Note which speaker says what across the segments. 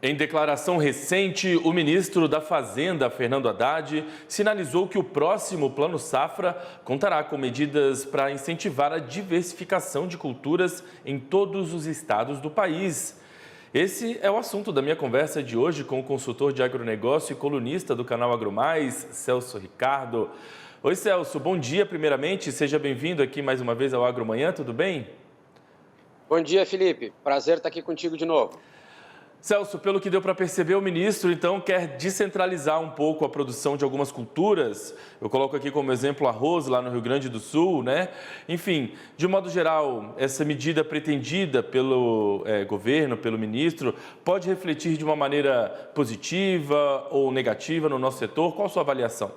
Speaker 1: Em declaração recente, o ministro da Fazenda, Fernando Haddad, sinalizou que o próximo Plano Safra contará com medidas para incentivar a diversificação de culturas em todos os estados do país. Esse é o assunto da minha conversa de hoje com o consultor de agronegócio e colunista do canal AgroMais, Celso Ricardo. Oi, Celso, bom dia primeiramente, seja bem-vindo aqui mais uma vez ao Agromanhã, tudo bem?
Speaker 2: Bom dia, Felipe. Prazer estar aqui contigo de novo.
Speaker 1: Celso, pelo que deu para perceber, o ministro então quer descentralizar um pouco a produção de algumas culturas. Eu coloco aqui como exemplo arroz lá no Rio Grande do Sul, né? Enfim, de modo geral, essa medida pretendida pelo governo, pelo ministro, pode refletir de uma maneira positiva ou negativa no nosso setor? Qual a sua avaliação?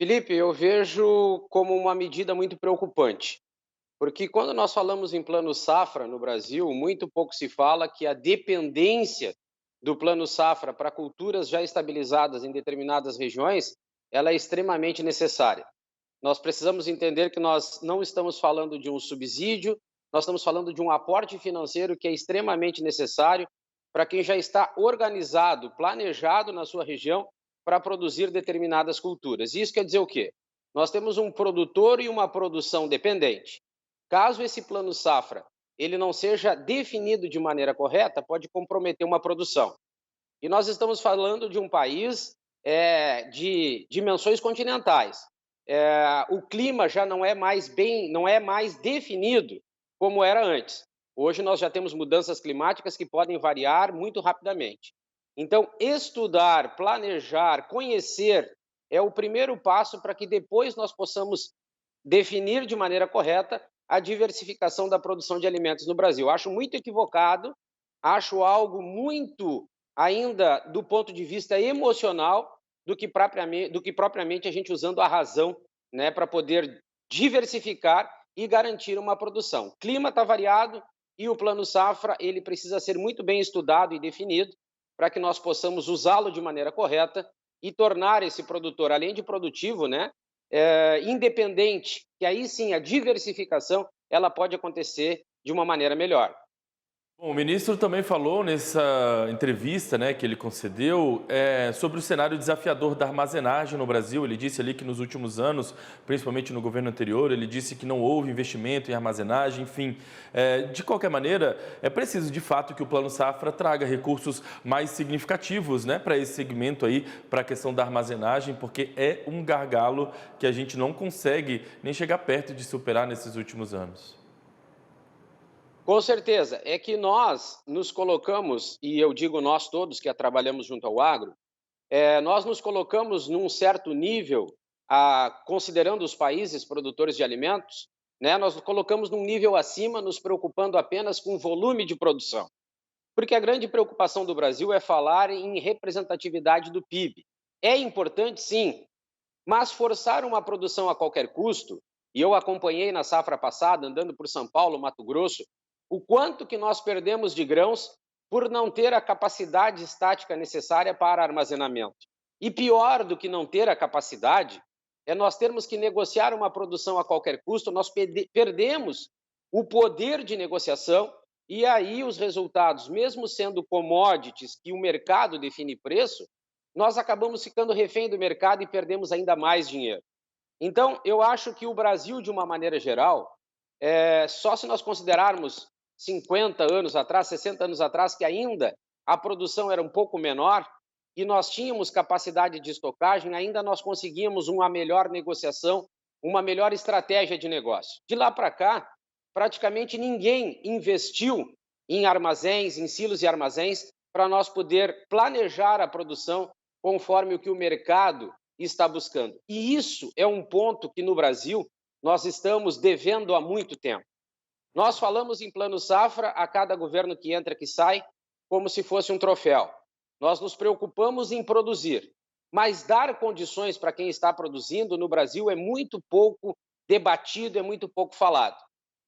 Speaker 2: Felipe, eu vejo como uma medida muito preocupante, porque quando nós falamos em plano safra no Brasil, muito pouco se fala que a dependência do plano safra para culturas já estabilizadas em determinadas regiões, ela é extremamente necessária. Nós precisamos entender que nós não estamos falando de um subsídio, nós estamos falando de um aporte financeiro que é extremamente necessário para quem já está organizado, planejado na sua região para produzir determinadas culturas. Isso quer dizer o quê? Nós temos um produtor e uma produção dependente. Caso esse plano safra ele não seja definido de maneira correta, pode comprometer uma produção. E nós estamos falando de um país de dimensões continentais. O clima já não é mais definido como era antes. Hoje nós já temos mudanças climáticas que podem variar muito rapidamente. Então, estudar, planejar, conhecer é o primeiro passo para que depois nós possamos definir de maneira correta a diversificação da produção de alimentos no Brasil. Acho muito equivocado, acho algo muito ainda do ponto de vista emocional do que propriamente a gente usando a razão, né, para poder diversificar e garantir uma produção. O clima está variado e o plano safra ele precisa ser muito bem estudado e definido para que nós possamos usá-lo de maneira correta e tornar esse produtor, além de produtivo, né, independente, que aí sim a diversificação ela pode acontecer de uma maneira melhor.
Speaker 1: Bom, o ministro também falou nessa entrevista, né, que ele concedeu, sobre o cenário desafiador da armazenagem no Brasil. Ele disse ali que nos últimos anos, principalmente no governo anterior, ele disse que não houve investimento em armazenagem, enfim. De qualquer maneira, é preciso de fato que o Plano Safra traga recursos mais significativos, né, para esse segmento aí, para a questão da armazenagem, porque é um gargalo que a gente não consegue nem chegar perto de superar nesses últimos anos.
Speaker 2: Com certeza, é que nós nos colocamos, e eu digo nós todos que trabalhamos junto ao agro, nós nos colocamos num certo nível, considerando os países produtores de alimentos, né, nós nos colocamos num nível acima, nos preocupando apenas com o volume de produção. Porque a grande preocupação do Brasil é falar em representatividade do PIB. É importante, sim, mas forçar uma produção a qualquer custo, e eu acompanhei na safra passada, andando por São Paulo, Mato Grosso, o quanto que nós perdemos de grãos por não ter a capacidade estática necessária para armazenamento. E pior do que não ter a capacidade, é nós termos que negociar uma produção a qualquer custo, nós perdemos o poder de negociação e aí os resultados, mesmo sendo commodities que o mercado define preço, nós acabamos ficando refém do mercado e perdemos ainda mais dinheiro. Então, eu acho que o Brasil, de uma maneira geral, só se nós considerarmos 50 anos atrás, 60 anos atrás, que ainda a produção era um pouco menor e nós tínhamos capacidade de estocagem, ainda nós conseguíamos uma melhor negociação, uma melhor estratégia de negócio. De lá para cá, praticamente ninguém investiu em armazéns, em silos e armazéns, para nós poder planejar a produção conforme o que o mercado está buscando. E isso é um ponto que no Brasil nós estamos devendo há muito tempo. Nós falamos em plano safra a cada governo que entra, que sai, como se fosse um troféu. Nós nos preocupamos em produzir, mas dar condições para quem está produzindo no Brasil é muito pouco debatido, é muito pouco falado.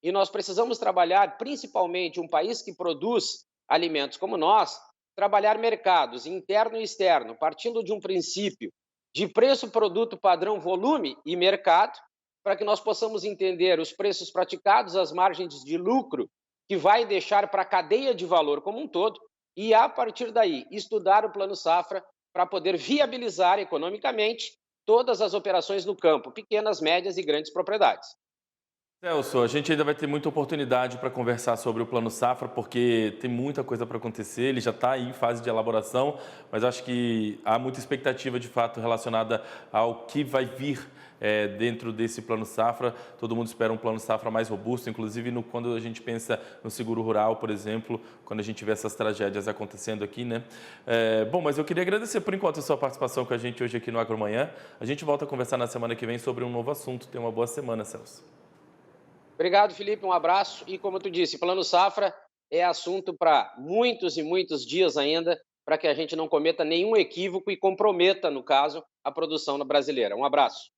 Speaker 2: E nós precisamos trabalhar, principalmente um país que produz alimentos como nós, trabalhar mercados interno e externo, partindo de um princípio de preço, produto, padrão, volume e mercado, para que nós possamos entender os preços praticados, as margens de lucro que vai deixar para a cadeia de valor como um todo, e, a partir daí, estudar o Plano Safra para poder viabilizar economicamente todas as operações no campo, pequenas, médias e grandes propriedades.
Speaker 1: Celso, a gente ainda vai ter muita oportunidade para conversar sobre o Plano Safra, porque tem muita coisa para acontecer, ele já está aí em fase de elaboração, mas acho que há muita expectativa de fato relacionada ao que vai vir dentro desse Plano Safra. Todo mundo espera um Plano Safra mais robusto, inclusive quando a gente pensa no seguro rural, por exemplo, quando a gente vê essas tragédias acontecendo aqui, né? Bom, mas eu queria agradecer por enquanto a sua participação com a gente hoje aqui no Agromanhã. A gente volta a conversar na semana que vem sobre um novo assunto. Tenha uma boa semana, Celso.
Speaker 2: Obrigado, Felipe, um abraço. E como tu disse, Plano Safra é assunto para muitos e muitos dias ainda, para que a gente não cometa nenhum equívoco e comprometa, no caso, a produção brasileira. Um abraço.